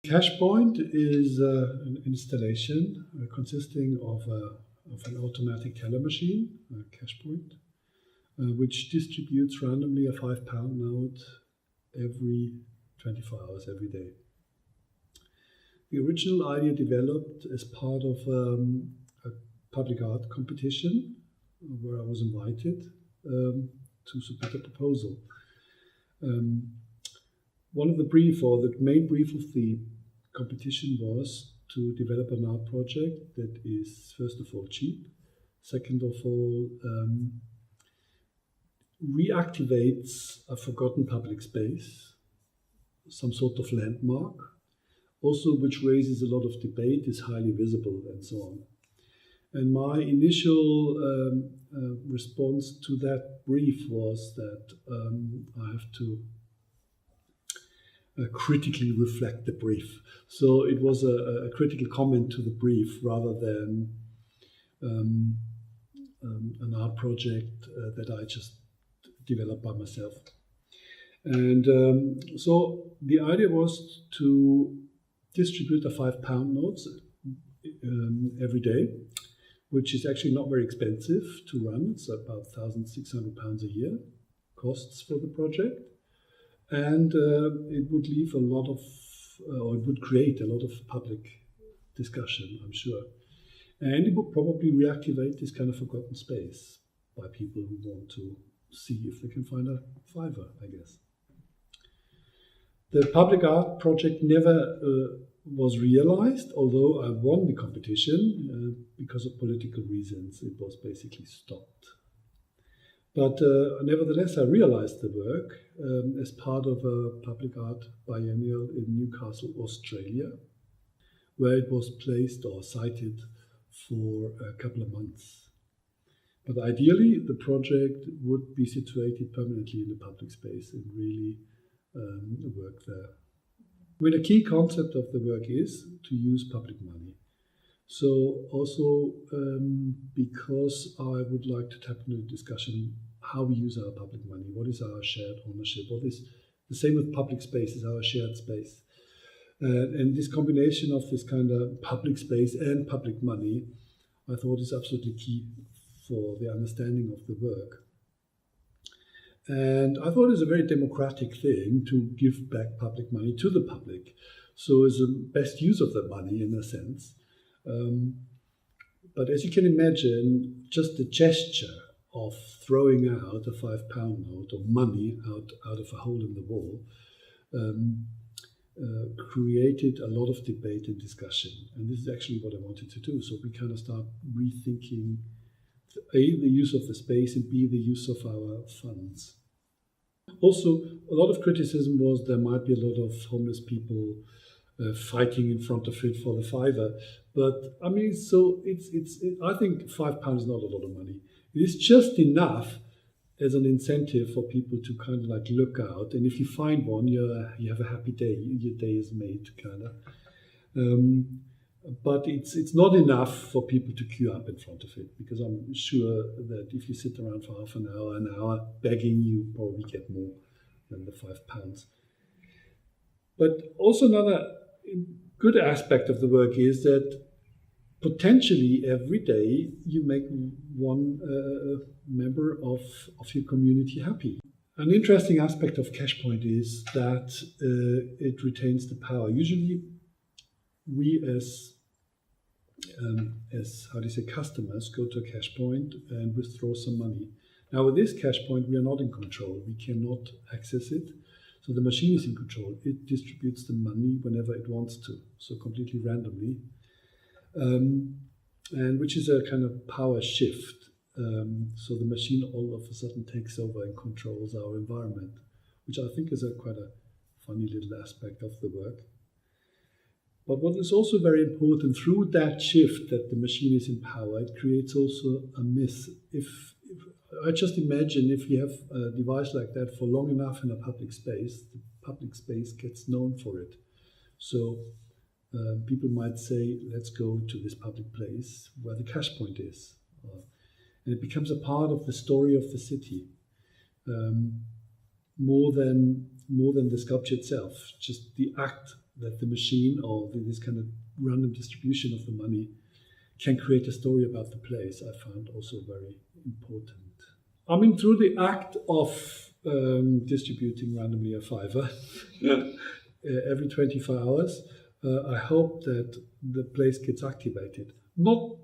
Cashpoint is an installation consisting of an automatic teller machine, Cashpoint, which distributes randomly a £5 note every 24 hours, every day. The original idea developed as part of a public art competition where I was invited to submit a proposal. One of the the main brief of the competition was to develop an art project that is, first of all, cheap, second of all, reactivates a forgotten public space, some sort of landmark, also which raises a lot of debate, is highly visible, and so on. And my initial response to that brief was that I have to critically reflect the brief. So it was a critical comment to the brief rather than an art project that I just developed by myself. And so the idea was to distribute the £5 notes every day, which is actually not very expensive to run. It's about £1,600 a year costs for the project. And it would leave a lot of, or it would create a lot of public discussion, I'm sure. And it would probably reactivate this kind of forgotten space by people who want to see if they can find a fiver, I guess. The public art project never was realized, although I won the competition because of political reasons. It was basically stopped. But nevertheless, I realized the work as part of a public art biennial in Newcastle, Australia, where it was placed or sited for a couple of months. But ideally, the project would be situated permanently in the public space and really work there. I mean, a key concept of the work is to use public money. So also because I would like to tap into the discussion how we use our public money, what is our shared ownership, what is the same with public space, is our shared space. And this combination of this kind of public space and public money, I thought is absolutely key for the understanding of the work. And I thought it was a very democratic thing to give back public money to the public. So it's the best use of the money in a sense. But as you can imagine, just the gesture of throwing out a £5 note of money out of a hole in the wall created a lot of debate and discussion. And this is actually what I wanted to do. So we kind of start rethinking A, the use of the space, and B, the use of our funds. Also, a lot of criticism was there might be a lot of homeless people fighting in front of it for the fiver. But I mean, so I think £5 is not a lot of money. It is just enough as an incentive for people to kind of like look out. And if you find one, you have a happy day. Your day is made, kind of. But it's not enough for people to queue up in front of it, because I'm sure that if you sit around for half an hour begging, you probably get more than the £5. But also another good aspect of the work is that potentially every day you make one member of your community happy. An interesting aspect of Cashpoint is that it retains the power. Usually we as customers go to a Cashpoint and withdraw some money. Now with this Cashpoint we are not in control. We cannot access it. So the machine is in control. It distributes the money whenever it wants to, so completely randomly. And which is a kind of power shift. So the machine all of a sudden takes over and controls our environment, which I think is quite a funny little aspect of the work. But what is also very important, through that shift that the machine is in power, it creates also a myth. If I just imagine if you have a device like that for long enough in a public space, the public space gets known for it. So people might say, let's go to this public place where the Cashpoint is. And it becomes a part of the story of the city, more than the sculpture itself. Just the act that the machine or this kind of random distribution of the money can create a story about the place, I found also very important. I mean, through the act of distributing randomly a fiver every 24 hours, I hope that the place gets activated. Not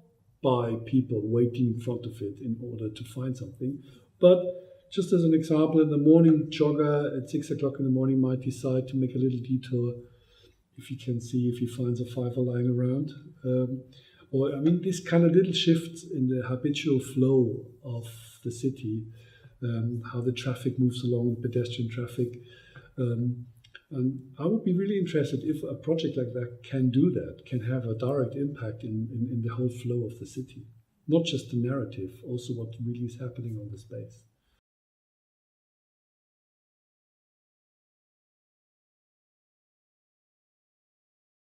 by people waiting in front of it in order to find something, but just as an example, in the morning, jogger at 6 o'clock in the morning might decide to make a little detour if he can see if he finds a fiver lying around. Or, I mean, this kind of little shifts in the habitual flow of the city, how the traffic moves along, pedestrian traffic. And I would be really interested if a project like that can do that, can have a direct impact in the whole flow of the city. Not just the narrative, also what really is happening on the space.